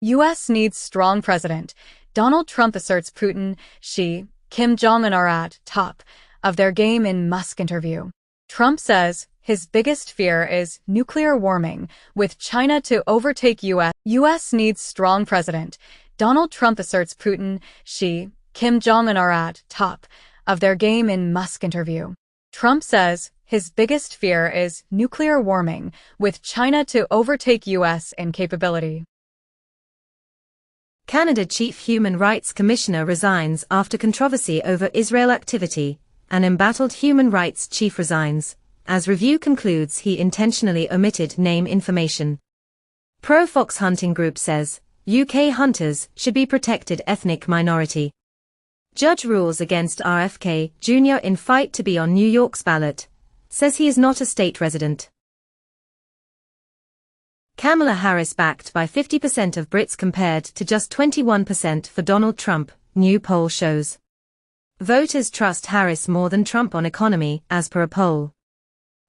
U.S. needs strong president. Donald Trump asserts Putin, Xi, Kim Jong-un are at top of their game in Musk interview. Trump says his biggest fear is nuclear warming, with China to overtake U.S. U.S. needs strong president. Donald Trump asserts Putin, Xi, Kim Jong-un are at top of their game in Musk interview. Trump says his biggest fear is nuclear warming, with China to overtake U.S. in capability. Canada Chief Human Rights Commissioner resigns after controversy over Israel activity. An embattled human rights chief resigns, as review concludes he intentionally omitted name information. Pro-fox hunting group says UK hunters should be protected ethnic minority. Judge rules against RFK Jr. in fight to be on New York's ballot, says he is not a state resident. Kamala Harris backed by 50% of Brits compared to just 21% for Donald Trump, new poll shows. Voters trust Harris more than Trump on economy, as per a poll.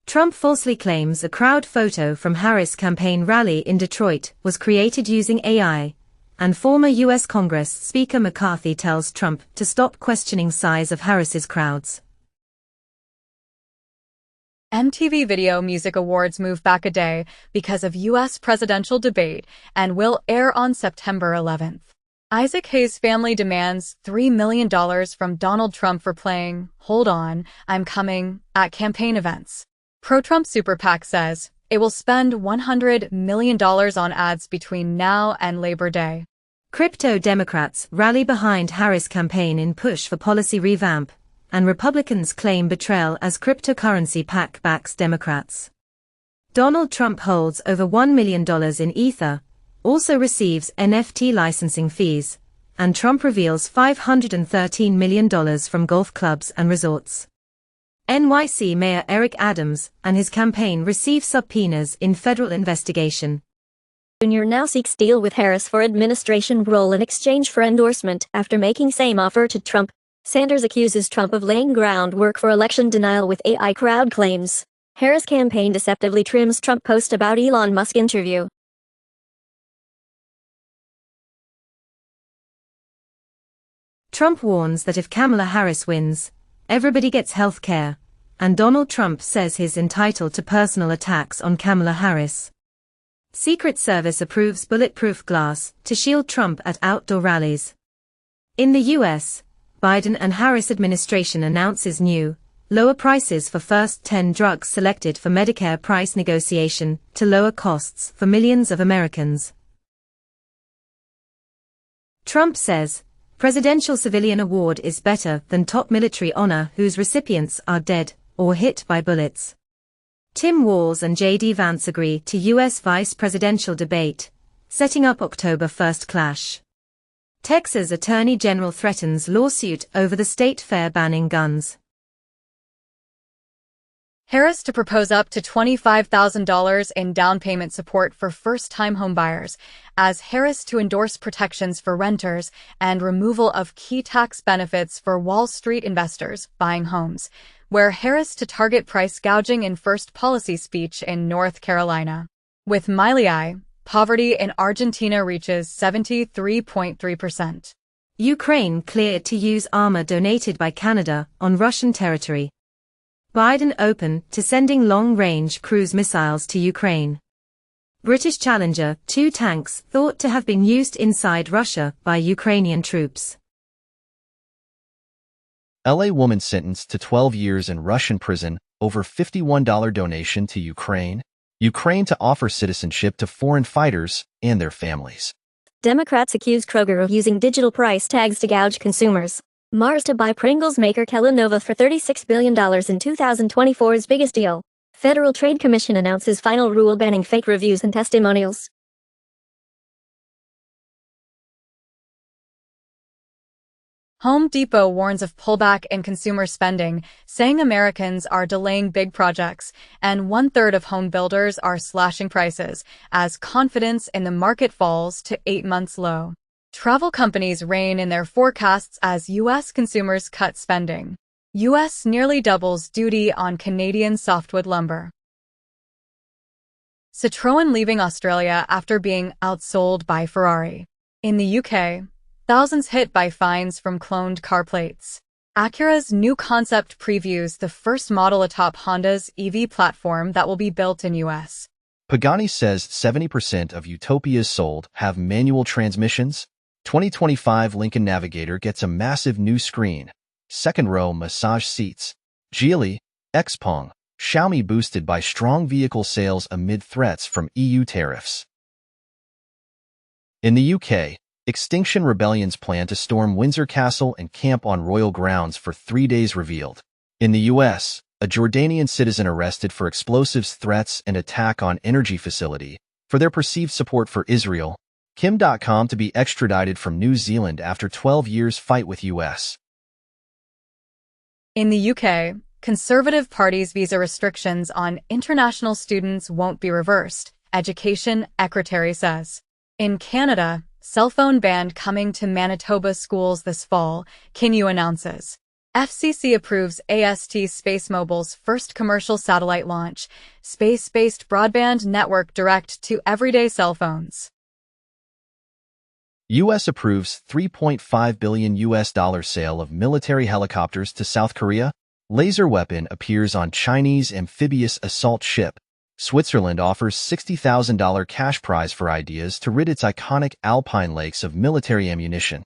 Trump falsely claims a crowd photo from Harris' campaign rally in Detroit was created using AI, and former U.S. Congress Speaker McCarthy tells Trump to stop questioning size of Harris's crowds. MTV Video Music Awards move back a day because of U.S. presidential debate and will air on September 11th. Isaac Hayes' family demands $3 million from Donald Trump for playing "Hold On, I'm Coming" at campaign events. Pro-Trump Super PAC says it will spend $100 million on ads between now and Labor Day. Crypto Democrats rally behind Harris' campaign in push for policy revamp, and Republicans claim betrayal as cryptocurrency PAC backs Democrats. Donald Trump holds over $1 million in Ether, also receives NFT licensing fees, and Trump reveals $513 million from golf clubs and resorts. NYC Mayor Eric Adams and his campaign receive subpoenas in federal investigation. Jr. now seeks deal with Harris for administration role in exchange for endorsement after making same offer to Trump. Sanders accuses Trump of laying groundwork for election denial with AI crowd claims. Harris campaign deceptively trims Trump post about Elon Musk interview. Trump warns that if Kamala Harris wins, everybody gets health care, and Donald Trump says he's entitled to personal attacks on Kamala Harris. Secret Service approves bulletproof glass to shield Trump at outdoor rallies. In the U.S., Biden and Harris administration announces new, lower prices for first 10 drugs selected for Medicare price negotiation to lower costs for millions of Americans. Trump says Presidential Civilian Award is better than top military honor whose recipients are dead or hit by bullets. Tim Walz and J.D. Vance agree to U.S. vice presidential debate, setting up October 1st clash. Texas Attorney General threatens lawsuit over the state fair banning guns. Harris to propose up to $25,000 in down payment support for first-time homebuyers, as Harris to endorse protections for renters and removal of key tax benefits for Wall Street investors buying homes, where Harris to target price gouging in first policy speech in North Carolina. With Milei, poverty in Argentina reaches 73.3%. Ukraine cleared to use armor donated by Canada on Russian territory. Biden open to sending long-range cruise missiles to Ukraine. British Challenger 2 tanks thought to have been used inside Russia by Ukrainian troops. LA woman sentenced to 12 years in Russian prison over $51 donation to Ukraine. Ukraine to offer citizenship to foreign fighters and their families. Democrats accuse Kroger of using digital price tags to gouge consumers. Mars to buy Pringles maker Kellanova for $36 billion in 2024's biggest deal. Federal Trade Commission announces final rule banning fake reviews and testimonials. Home Depot warns of pullback in consumer spending, saying Americans are delaying big projects, and 1/3 of home builders are slashing prices as confidence in the market falls to 8 months low. Travel companies rein in their forecasts as U.S. consumers cut spending. U.S. nearly doubles duty on Canadian softwood lumber. Citroën leaving Australia after being outsold by Ferrari. In the UK, thousands hit by fines from cloned car plates. Acura's new concept previews the first model atop Honda's EV platform that will be built in US. Pagani says 70% of Utopias sold have manual transmissions. 2025 Lincoln Navigator gets a massive new screen. Second row massage seats. Geely, Xpeng, Xiaomi boosted by strong vehicle sales amid threats from EU tariffs. In the UK, Extinction Rebellion's plan to storm Windsor Castle and camp on royal grounds for 3 days revealed. In the US, a Jordanian citizen arrested for explosives threats and attack on energy facility for their perceived support for Israel. Kim.com to be extradited from New Zealand after 12 years fight with US. In the UK, Conservative Party's visa restrictions on international students won't be reversed, Education Secretary says. In Canada, cell phone ban coming to Manitoba schools this fall, Kinyu announces. FCC approves AST SpaceMobile's first commercial satellite launch, space-based broadband network direct to everyday cell phones. U.S. approves $3.5 billion sale of military helicopters to South Korea. Laser weapon appears on Chinese amphibious assault ship. Switzerland offers $60,000 cash prize for ideas to rid its iconic Alpine lakes of military ammunition.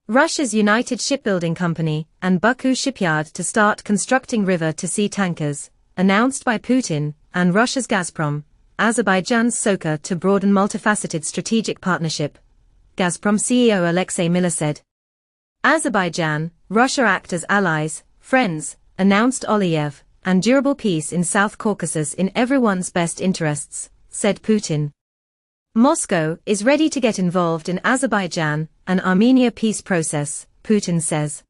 Russia's United Shipbuilding Company and Baku shipyard to start constructing river-to-sea tankers, announced by Putin, and Russia's Gazprom, Azerbaijan's Soka to broaden multifaceted strategic partnership. Gazprom CEO Alexei Miller said. Azerbaijan, Russia act as allies, friends, announced Aliyev, and durable peace in South Caucasus in everyone's best interests, said Putin. Moscow is ready to get involved in Azerbaijan and Armenia peace process, Putin says.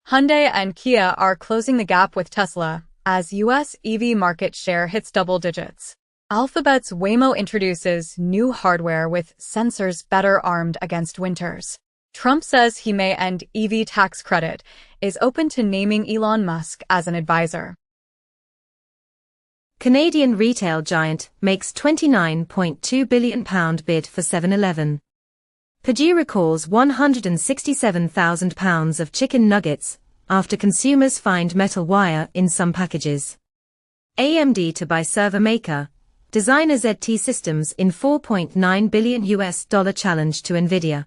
Hyundai and Kia are closing the gap with Tesla as U.S. EV market share hits double digits. Alphabet's Waymo introduces new hardware with sensors better armed against winters. Trump says he may end EV tax credit, is open to naming Elon Musk as an advisor. Canadian retail giant makes £29.2 billion bid for 7-Eleven. Purdue recalls £167,000 of chicken nuggets after consumers find metal wire in some packages. AMD to buy server maker, designer ZT Systems in $4.9 billion challenge to Nvidia.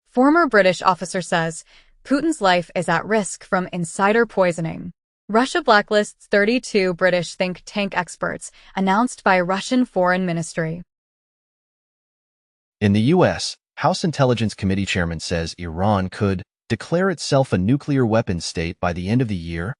Former British officer says Putin's life is at risk from insider poisoning. Russia blacklists 32 British think tank experts, announced by Russian Foreign Ministry. In the U.S., House Intelligence Committee chairman says Iran could declare itself a nuclear weapons state by the end of the year.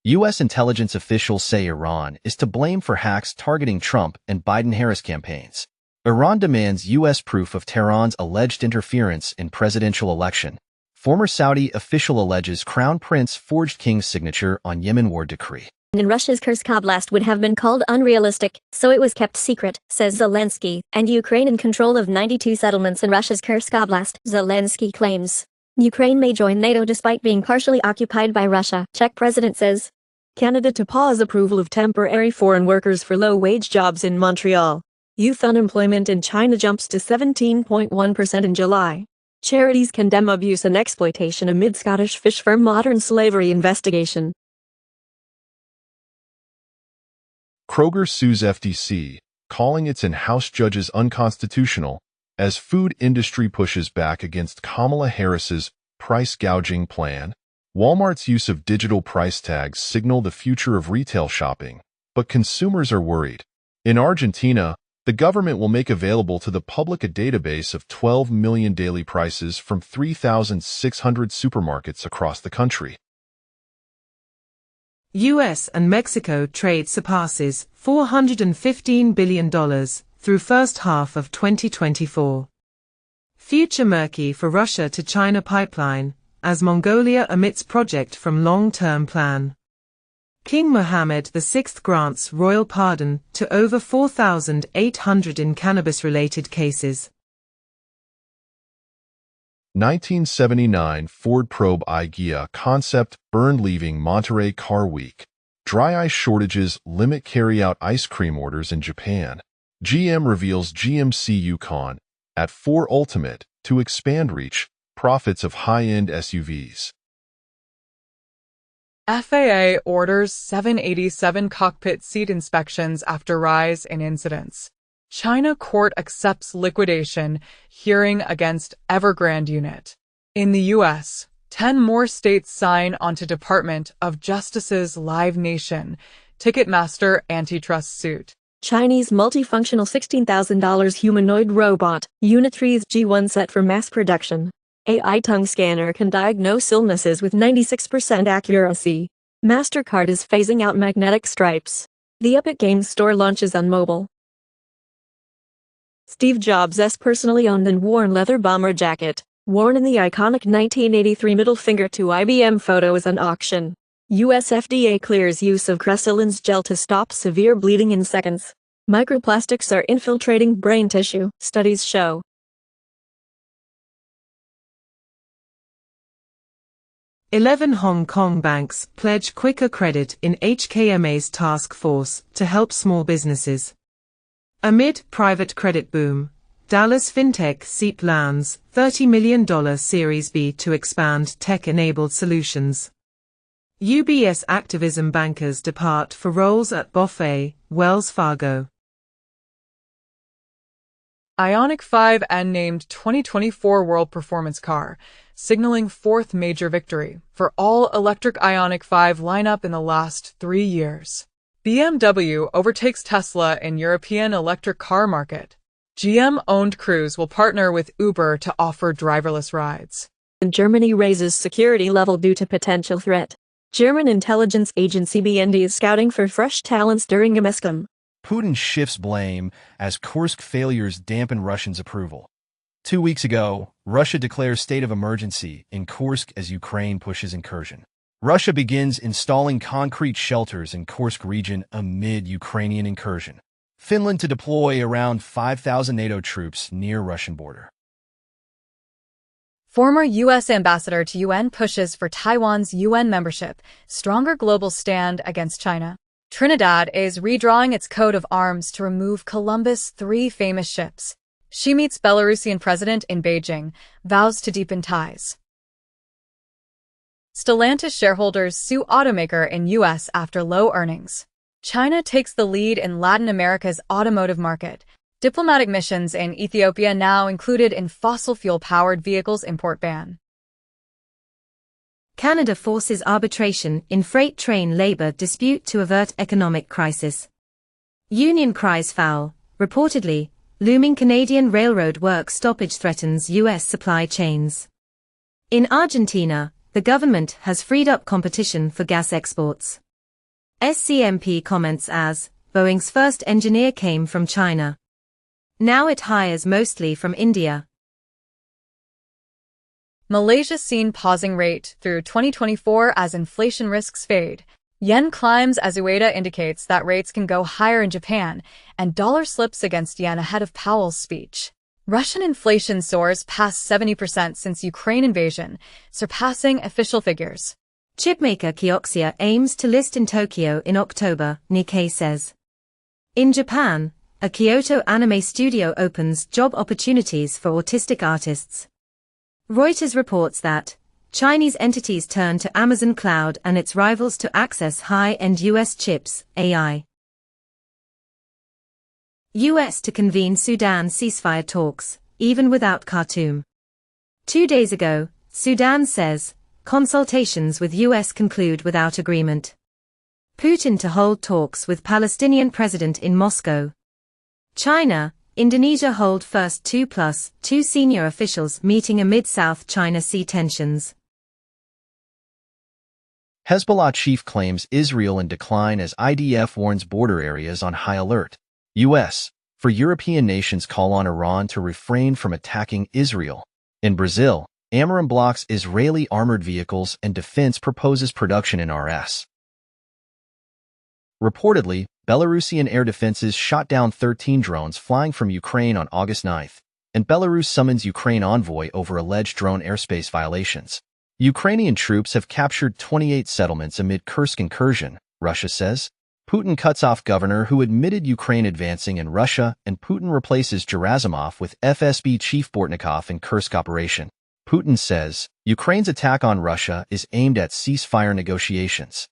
U.S. intelligence officials say Iran is to blame for hacks targeting Trump and Biden-Harris campaigns. Iran demands U.S. proof of Tehran's alleged interference in presidential election. Former Saudi official alleges Crown Prince forged king's signature on Yemen war decree. And Russia's Kursk Oblast would have been called unrealistic, so it was kept secret, says Zelensky, and Ukraine in control of 92 settlements in Russia's Kursk Oblast, Zelensky claims. Ukraine may join NATO despite being partially occupied by Russia, Czech president says. Canada to pause approval of temporary foreign workers for low-wage jobs in Montreal. Youth unemployment in China jumps to 17.1% in July. Charities condemn abuse and exploitation amid Scottish fish firm modern slavery investigation. Kroger sues FTC, calling its in-house judges unconstitutional, as food industry pushes back against Kamala Harris's price gouging plan. Walmart's use of digital price tags signal the future of retail shopping, but consumers are worried. In Argentina, the government will make available to the public a database of 12 million daily prices from 3,600 supermarkets across the country. U.S. and Mexico trade surpasses $415 billion through first half of 2024. Future murky for Russia to China pipeline, as Mongolia omits project from long-term plan. King Mohammed VI grants royal pardon to over 4,800 in cannabis-related cases. 1979 Ford Probe Ghia concept burned leaving Monterey Car Week. Dry ice shortages limit carry-out ice cream orders in Japan. GM reveals GMC Yukon at 4 Ultimate to expand reach, profits of high-end SUVs. FAA orders 787 cockpit seat inspections after rise in incidents. China court accepts liquidation, hearing against Evergrande unit. In the U.S., 10 more states sign onto Department of Justice's Live Nation Ticketmaster antitrust suit. Chinese multifunctional $16,000 humanoid robot, Unitri's G1 set for mass production. AI tongue scanner can diagnose illnesses with 96% accuracy. MasterCard is phasing out magnetic stripes. The Epic Games Store launches on mobile. Steve Jobs' personally owned and worn leather bomber jacket, worn in the iconic 1983 middle finger to IBM photo, is on auction. US FDA clears use of Cresselin's gel to stop severe bleeding in seconds. Microplastics are infiltrating brain tissue, studies show. "11 Hong Kong banks pledge quicker credit in HKMA's task force to help small businesses." Amid private credit boom, Dallas fintech SEEP lands $30 million Series B to expand tech-enabled solutions. UBS activism bankers depart for roles at BofA, Wells Fargo. Ioniq 5N named 2024 World Performance Car, signaling fourth major victory for all-electric Ioniq 5 lineup in the last 3 years. BMW overtakes Tesla in European electric car market. GM-owned Cruise will partner with Uber to offer driverless rides. Germany raises security level due to potential threat. German intelligence agency BND is scouting for fresh talents during Gamescom. Putin shifts blame as Kursk failures dampen Russians' approval. 2 weeks ago, Russia declares state of emergency in Kursk as Ukraine pushes incursion. Russia begins installing concrete shelters in Kursk region amid Ukrainian incursion. Finland to deploy around 5,000 NATO troops near Russian border. Former U.S. ambassador to UN pushes for Taiwan's UN membership, stronger global stand against China. Trinidad is redrawing its coat of arms to remove Columbus' 3 famous ships. She meets Belarusian president in Beijing, vows to deepen ties. Stellantis shareholders sue automaker in U.S. after low earnings. China takes the lead in Latin America's automotive market. Diplomatic missions in Ethiopia now included in fossil fuel-powered vehicles import ban. Canada forces arbitration in freight train labor dispute to avert economic crisis. Union cries foul. Reportedly, looming Canadian railroad work stoppage threatens U.S. supply chains. In Argentina, the government has freed up competition for gas exports. SCMP comments as, Boeing's first engineer came from China. Now it hires mostly from India. Malaysia's seen pausing rate through 2024 as inflation risks fade. Yen climbs as Ueda indicates that rates can go higher in Japan, and dollar slips against yen ahead of Powell's speech. Russian inflation soars past 70% since Ukraine invasion, surpassing official figures. Chipmaker Kioxia aims to list in Tokyo in October, Nikkei says. In Japan, a Kyoto anime studio opens job opportunities for autistic artists. Reuters reports that Chinese entities turn to Amazon Cloud and its rivals to access high-end US chips, AI. US to convene Sudan ceasefire talks, even without Khartoum. 2 days ago, Sudan says, consultations with US conclude without agreement. Putin to hold talks with Palestinian president in Moscow. China, Indonesia hold first 2+2 senior officials meeting amid South China Sea tensions. Hezbollah chief claims Israel in decline as IDF warns border areas on high alert. U.S. for European nations call on Iran to refrain from attacking Israel. In Brazil, Amorim blocks Israeli armored vehicles and defense proposes production in RS. Reportedly, Belarusian air defenses shot down 13 drones flying from Ukraine on August 9, and Belarus summons Ukraine envoy over alleged drone airspace violations. Ukrainian troops have captured 28 settlements amid Kursk incursion, Russia says. Putin cuts off governor who admitted Ukraine advancing in Russia, and Putin replaces Gerasimov with FSB chief Bortnikov in Kursk operation. Putin says Ukraine's attack on Russia is aimed at ceasefire negotiations.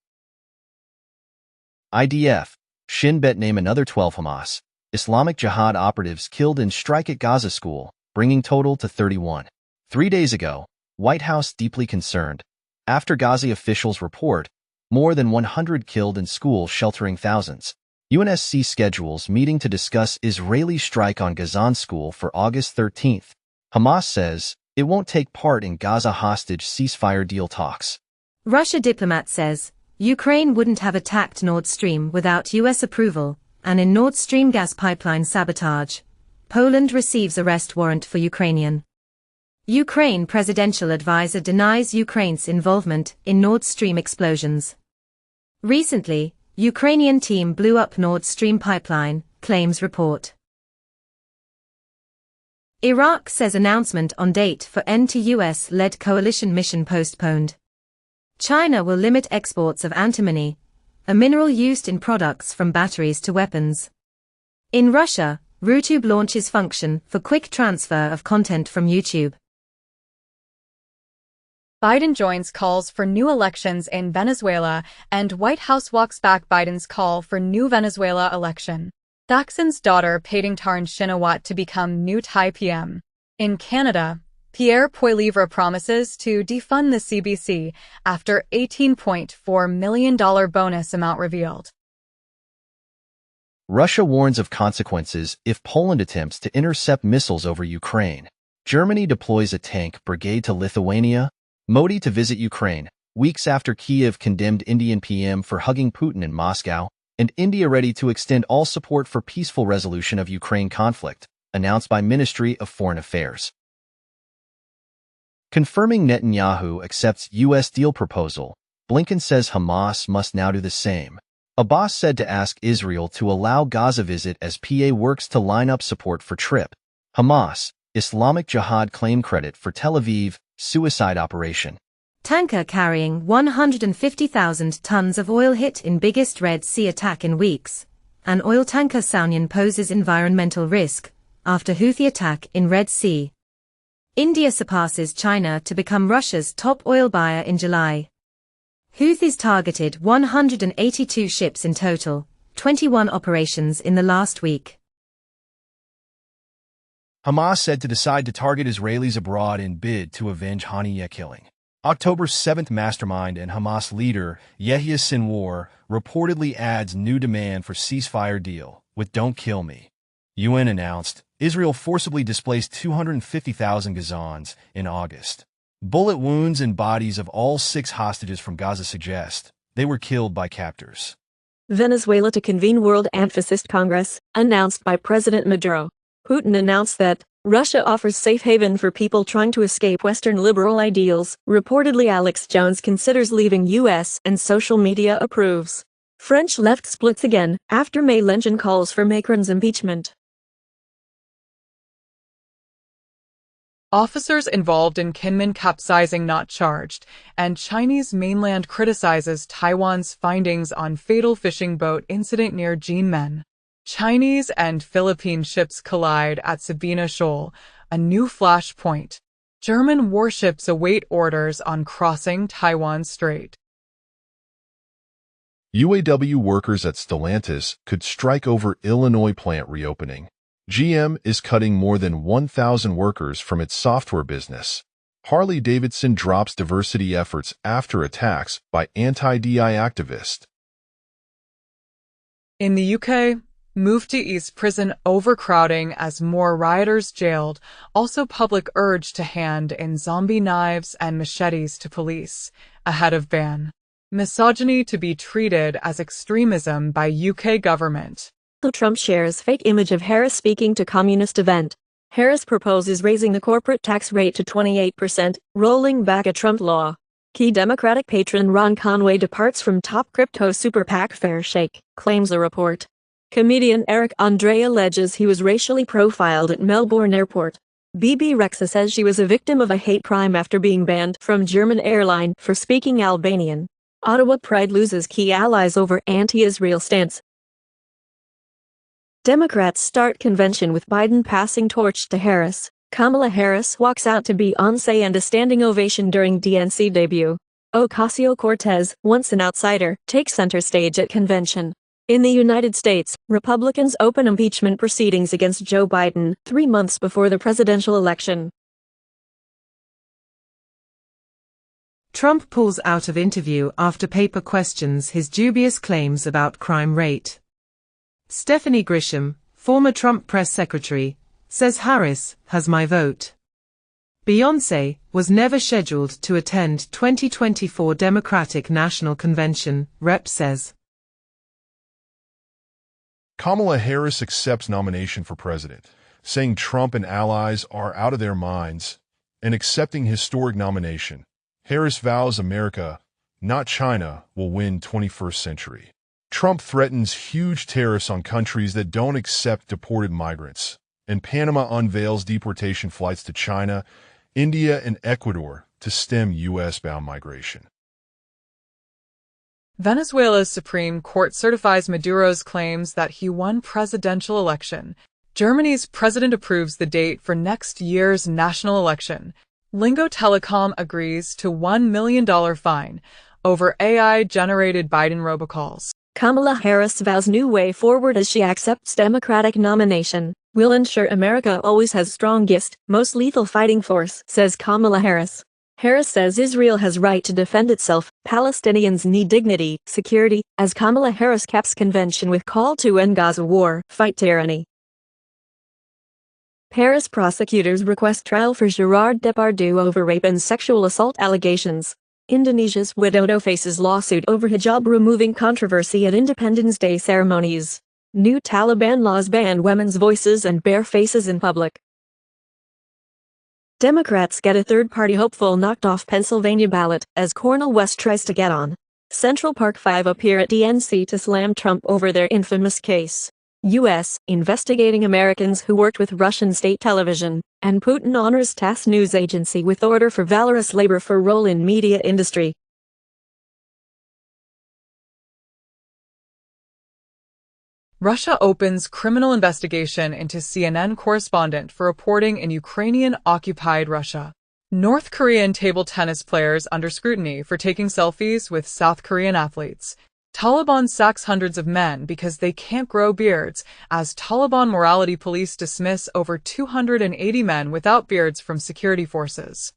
IDF, Shin Bet name another 12 Hamas Islamic Jihad operatives killed in strike at Gaza school, bringing total to 31. 3 days ago, White House deeply concerned after Gaza officials report more than 100 killed in school sheltering thousands. UNSC schedules meeting to discuss Israeli strike on Gazan school for August 13th. Hamas says it won't take part in Gaza hostage ceasefire deal talks. Russia diplomat says Ukraine wouldn't have attacked Nord Stream without US approval, and in Nord Stream gas pipeline sabotage, Poland receives arrest warrant for Ukrainian. Ukraine presidential advisor denies Ukraine's involvement in Nord Stream explosions. Recently, Ukrainian team blew up Nord Stream pipeline, claims report. Iraq says announcement on date for end to US-led coalition mission postponed. China will limit exports of antimony, a mineral used in products from batteries to weapons. In Russia, RuTube launches function for quick transfer of content from YouTube. Biden joins calls for new elections in Venezuela, and White House walks back Biden's call for new Venezuela election. Thaksin's daughter Paddington Shinawatra to become new Thai PM. In Canada, Pierre Poilievre promises to defund the CBC after $18.4 million bonus amount revealed. Russia warns of consequences if Poland attempts to intercept missiles over Ukraine. Germany deploys a tank brigade to Lithuania. Modi to visit Ukraine, weeks after Kyiv condemned Indian PM for hugging Putin in Moscow, and India ready to extend all support for peaceful resolution of Ukraine conflict, announced by Ministry of Foreign Affairs. Confirming Netanyahu accepts U.S. deal proposal, Blinken says Hamas must now do the same. Abbas said to ask Israel to allow Gaza visit as PA works to line up support for trip. Hamas, Islamic Jihad claim credit for Tel Aviv, suicide operation. Tanker carrying 150,000 tons of oil hit in biggest Red Sea attack in weeks. An oil tanker Saunian poses environmental risk after Houthi attack in Red Sea. India surpasses China to become Russia's top oil buyer in July. Houthis targeted 182 ships in total, 21 operations in the last week. Hamas said to decide to target Israelis abroad in bid to avenge Haniyeh killing. October 7th mastermind and Hamas leader Yehia Sinwar reportedly adds new demand for ceasefire deal with "Don't kill me." UN announced Israel forcibly displaced 250,000 Gazans in August. Bullet wounds and bodies of all 6 hostages from Gaza suggest they were killed by captors. Venezuela to convene World Antifascist Congress, announced by President Maduro. Putin announced that Russia offers safe haven for people trying to escape Western liberal ideals. Reportedly, Alex Jones considers leaving U.S. and social media approves. French left splits again after Mélenchon calls for Macron's impeachment. Officers involved in Kinmen capsizing not charged, and Chinese mainland criticizes Taiwan's findings on fatal fishing boat incident near Jinmen. Chinese and Philippine ships collide at Sabina Shoal, a new flashpoint. German warships await orders on crossing Taiwan Strait. UAW workers at Stellantis could strike over Illinois plant reopening. GM is cutting more than 1,000 workers from its software business. Harley-Davidson drops diversity efforts after attacks by anti-DI activists. In the UK, move to East Prison overcrowding as more rioters jailed, also public urge to hand in zombie knives and machetes to police, ahead of ban. Misogyny to be treated as extremism by UK government. Trump shares fake image of Harris speaking to communist event. Harris proposes raising the corporate tax rate to 28%, rolling back a Trump law. Key Democratic patron Ron Conway departs from top crypto super PAC Fair Shake, claims a report. Comedian Eric Andre alleges he was racially profiled at Melbourne Airport. Bibi Rexha says she was a victim of a hate crime after being banned from German airline for speaking Albanian. Ottawa Pride loses key allies over anti-Israel stance. Democrats start convention with Biden passing torch to Harris. Kamala Harris walks out to Beyoncé and a standing ovation during DNC debut. Ocasio-Cortez, once an outsider, takes center stage at convention. In the United States, Republicans open impeachment proceedings against Joe Biden 3 months before the presidential election. Trump pulls out of interview after paper questions his dubious claims about crime rate. Stephanie Grisham, former Trump press secretary, says Harris has my vote. Beyoncé was never scheduled to attend 2024 Democratic National Convention, Rep says. Kamala Harris accepts nomination for president, saying Trump and allies are out of their minds and accepting historic nomination. Harris vows America, not China, will win 21st century. Trump threatens huge tariffs on countries that don't accept deported migrants, and Panama unveils deportation flights to China, India, and Ecuador to stem U.S.-bound migration. Venezuela's Supreme Court certifies Maduro's claims that he won presidential election. Germany's president approves the date for next year's national election. Lingo Telecom agrees to $1 million fine over AI-generated Biden robocalls. Kamala Harris vows new way forward as she accepts Democratic nomination. We'll ensure America always has strongest, most lethal fighting force, says Kamala Harris. Harris says Israel has right to defend itself, Palestinians need dignity, security, as Kamala Harris caps convention with call to end Gaza war, fight tyranny. Paris prosecutors request trial for Gerard Depardieu over rape and sexual assault allegations. Indonesia's Widodo faces lawsuit over hijab removing controversy at Independence Day ceremonies. New Taliban laws ban women's voices and bare faces in public. Democrats get a third-party hopeful knocked off Pennsylvania ballot as Cornel West tries to get on. Central Park 5 appear at DNC to slam Trump over their infamous case. U.S. investigating Americans who worked with Russian state television, and Putin honors TASS news agency with order for valorous labor for role in media industry. Russia opens criminal investigation into CNN correspondent for reporting in Ukrainian-occupied Russia. North Korean table tennis players under scrutiny for taking selfies with South Korean athletes. Taliban sacks hundreds of men because they can't grow beards, as Taliban morality police dismiss over 280 men without beards from security forces.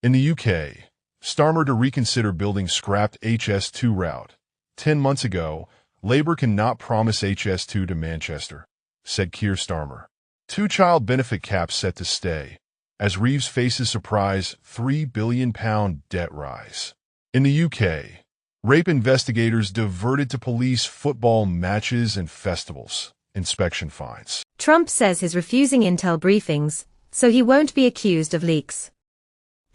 In the UK, Starmer to reconsider building scrapped HS2 route. 10 months ago, Labour cannot promise HS2 to Manchester, said Keir Starmer. Two-child benefit cap set to stay, as Reeves faces surprise £3 billion debt rise. In the UK, rape investigators diverted to police football matches and festivals. Inspection fines. Trump says he's refusing intel briefings, so he won't be accused of leaks.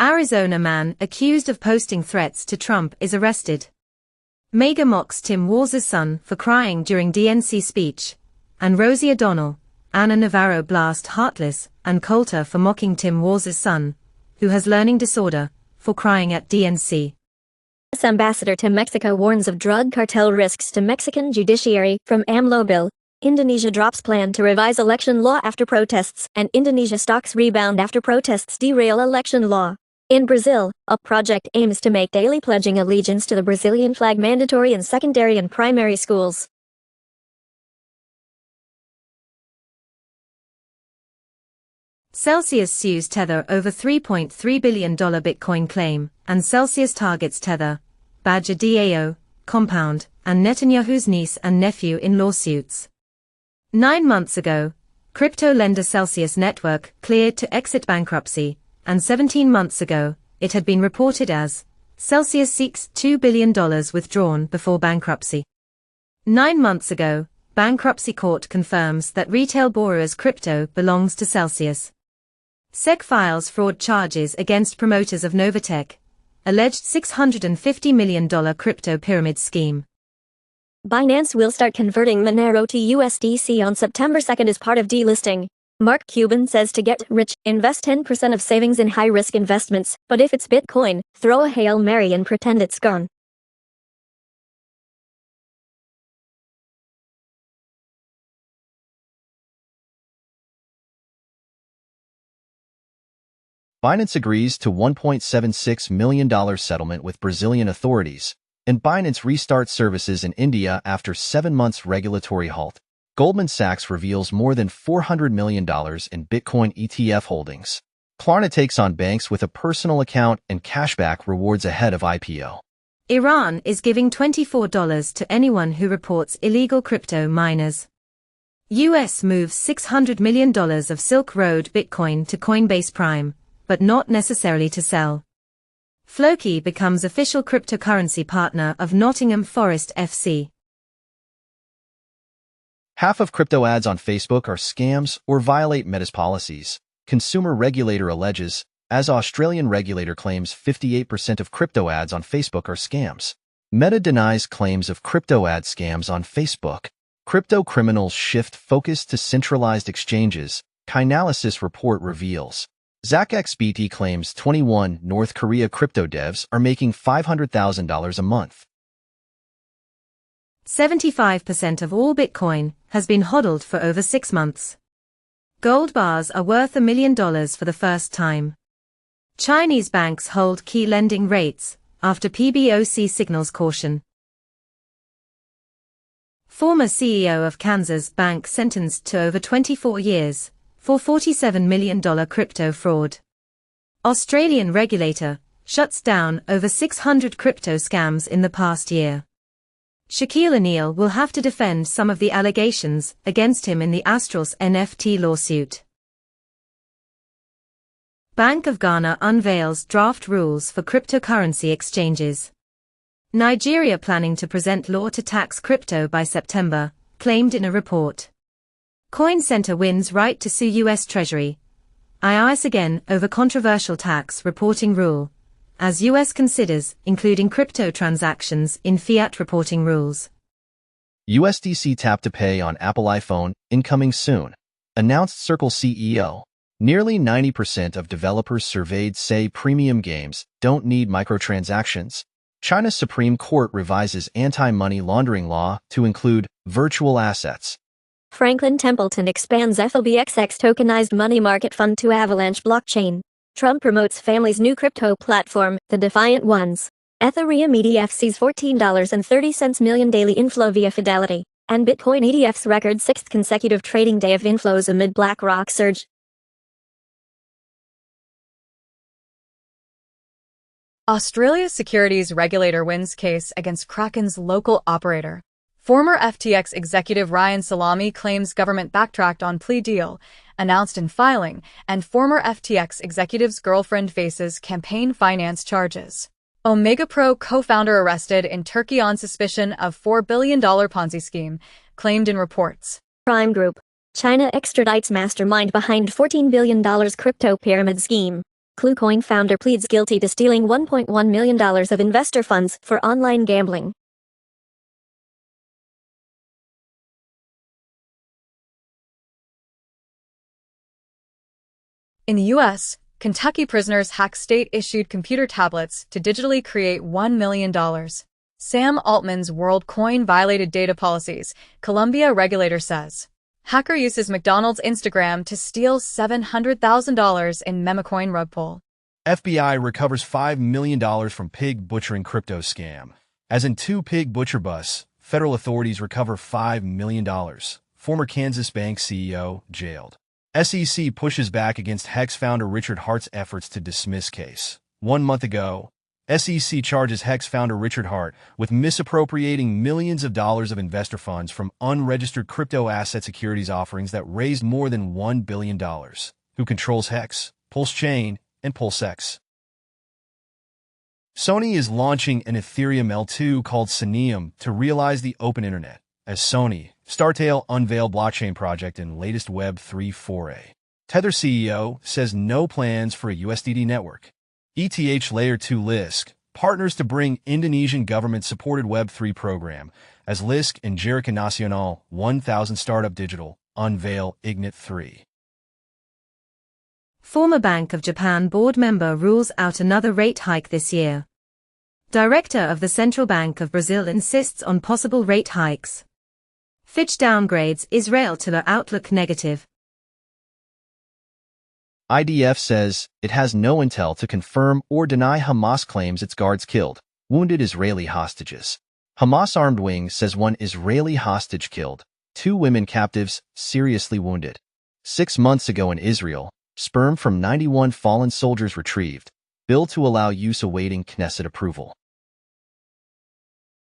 Arizona man accused of posting threats to Trump is arrested. Mega mocks Tim Walz's son for crying during DNC speech, and Rosie O'Donnell, Anna Navarro blast Heartless and Coulter for mocking Tim Walz's son, who has learning disorder, for crying at DNC. U.S. Ambassador to Mexico warns of drug cartel risks to Mexican judiciary from AMLO bill. Indonesia drops plan to revise election law after protests, and Indonesia stocks rebound after protests derail election law. In Brazil, a project aims to make daily pledging allegiance to the Brazilian flag mandatory in secondary and primary schools. Celsius sues Tether over $3.3 billion Bitcoin claim, and Celsius targets Tether, Badger DAO, Compound, and Netanyahu's niece and nephew in lawsuits. 9 months ago, crypto lender Celsius Network cleared to exit bankruptcy, and 17 months ago, it had been reported as Celsius seeks $2 billion withdrawn before bankruptcy. 9 months ago, bankruptcy court confirms that retail borrowers' crypto belongs to Celsius. SEC files fraud charges against promoters of Novatech, alleged $650 million crypto pyramid scheme. Binance will start converting Monero to USDC on September 2nd as part of delisting. Mark Cuban says to get rich, invest 10% of savings in high-risk investments, but if it's Bitcoin, throw a Hail Mary and pretend it's gone. Binance agrees to $1.76 million settlement with Brazilian authorities, and Binance restarts services in India after 7 months regulatory halt. Goldman Sachs reveals more than $400 million in Bitcoin ETF holdings. Klarna takes on banks with a personal account and cashback rewards ahead of IPO. Iran is giving $24 to anyone who reports illegal crypto miners. US moves $600 million of Silk Road Bitcoin to Coinbase Prime, but not necessarily to sell. Floki becomes official cryptocurrency partner of Nottingham Forest FC. Half of crypto ads on Facebook are scams or violate Meta's policies, consumer regulator alleges, as Australian regulator claims 58% of crypto ads on Facebook are scams. Meta denies claims of crypto ad scams on Facebook. Crypto criminals shift focus to centralized exchanges, Chainalysis report reveals. ZachXBT claims 21 North Korea crypto devs are making $500,000 a month. 75% of all Bitcoin has been hodled for over 6 months. Gold bars are worth $1 million for the first time. Chinese banks hold key lending rates after PBOC signals caution. Former CEO of Kansas Bank sentenced to over 24 years for $47 million crypto fraud. Australian regulator shuts down over 600 crypto scams in the past year. Shaquille O'Neal will have to defend some of the allegations against him in the Astrals NFT lawsuit. Bank of Ghana unveils draft rules for cryptocurrency exchanges. Nigeria planning to present law to tax crypto by September, claimed in a report. Coin Center wins right to sue U.S. Treasury. IRS again over controversial tax reporting rule, as U.S. considers including crypto transactions in fiat reporting rules. USDC tap to pay on Apple iPhone, incoming soon, announced Circle CEO. Nearly 90% of developers surveyed say premium games don't need microtransactions. China's Supreme Court revises anti-money laundering law to include virtual assets. Franklin Templeton expands FOBXX tokenized money market fund to Avalanche blockchain. Trump promotes family's new crypto platform, the Defiant Ones. Ethereum ETF sees $14.30 million daily inflow via Fidelity, and Bitcoin ETF's record 6th consecutive trading day of inflows amid BlackRock surge. Australia's securities regulator wins case against Kraken's local operator. Former FTX executive Ryan Salami claims government backtracked on plea deal announced in filing, and former FTX executive's girlfriend faces campaign finance charges. Omega Pro co-founder arrested in Turkey on suspicion of $4 billion Ponzi scheme, claimed in reports. Prime Group. China extradites mastermind behind $14 billion crypto pyramid scheme. KlueCoin founder pleads guilty to stealing $1.1 million of investor funds for online gambling. In the U.S., Kentucky prisoners hack state-issued computer tablets to digitally create $1 million. Sam Altman's WorldCoin violated data policies, Colombia regulator says. Hacker uses McDonald's Instagram to steal $700,000 in memecoin rug pull. FBI recovers $5 million from pig butchering crypto scam. As in 2 pig butcher busts, federal authorities recover $5 million. Former Kansas Bank CEO jailed. SEC pushes back against Hex founder Richard Hart's efforts to dismiss case. 1 month ago, SEC charges Hex founder Richard Hart with misappropriating millions of dollars of investor funds from unregistered crypto asset securities offerings that raised more than $1 billion. Who controls Hex, Pulse Chain, and PulseX? Sony is launching an Ethereum L2 called Sonium to realize the open internet, as Sony, Startail unveiled blockchain project in latest Web3 foray. Tether CEO says no plans for a USDT network. ETH Layer 2 Lisk partners to bring Indonesian government-supported Web3 program as Lisk and Jerica Nasional 1000 Startup Digital unveil Ignite 3. Former Bank of Japan board member rules out another rate hike this year. Director of the Central Bank of Brazil insists on possible rate hikes. Fitch downgrades Israel to the outlook negative. IDF says it has no intel to confirm or deny Hamas claims its guards killed wounded Israeli hostages. Hamas armed wing says one Israeli hostage killed, 2 women captives seriously wounded. 6 months ago in Israel, sperm from 91 fallen soldiers retrieved, bill to allow use awaiting Knesset approval.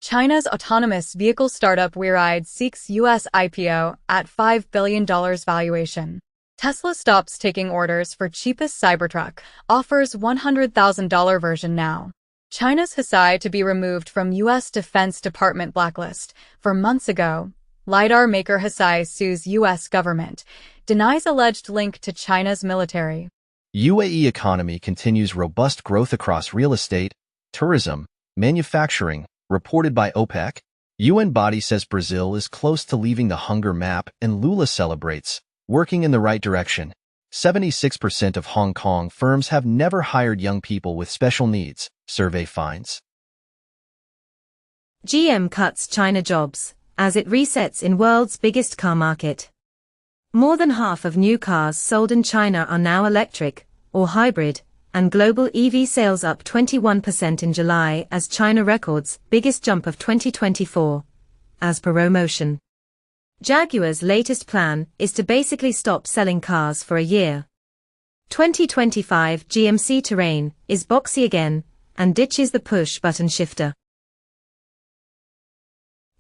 China's autonomous vehicle startup WeRide seeks U.S. IPO at $5 billion valuation. Tesla stops taking orders for cheapest Cybertruck, offers $100,000 version now. China's Hesai to be removed from U.S. Defense Department blacklist. For months ago, LiDAR maker Hesai sues U.S. government, denies alleged link to China's military. UAE economy continues robust growth across real estate, tourism, manufacturing, reported by OPEC. UN body says Brazil is close to leaving the hunger map and Lula celebrates, working in the right direction. 76% of Hong Kong firms have never hired young people with special needs, survey finds. GM cuts China jobs as it resets in world's biggest car market. More than half of new cars sold in China are now electric or hybrid, and global EV sales up 21% in July as China records biggest jump of 2024, as per Motion. Jaguar's latest plan is to basically stop selling cars for a year. 2025 GMC Terrain is boxy again and ditches the push-button shifter.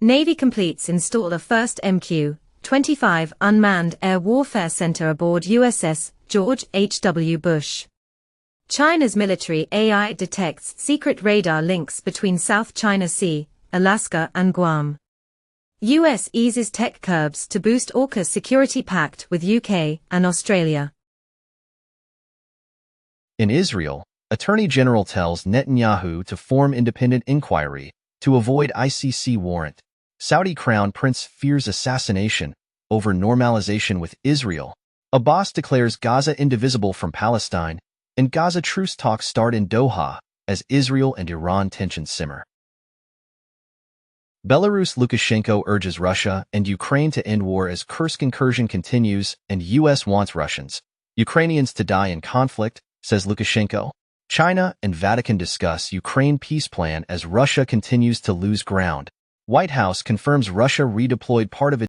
Navy completes install of first MQ-25 unmanned air warfare center aboard USS George H.W. Bush. China's military AI detects secret radar links between South China Sea, Alaska and Guam. US eases tech curbs to boost AUKUS security pact with UK and Australia. In Israel, Attorney General tells Netanyahu to form independent inquiry to avoid ICC warrant. Saudi Crown Prince fears assassination over normalization with Israel. Abbas declares Gaza indivisible from Palestine, and Gaza truce talks start in Doha as Israel and Iran tensions simmer. Belarus Lukashenko urges Russia and Ukraine to end war as Kursk incursion continues and U.S. wants Russians, Ukrainians to die in conflict, says Lukashenko. China and Vatican discuss Ukraine peace plan as Russia continues to lose ground. White House confirms Russia redeployed part of its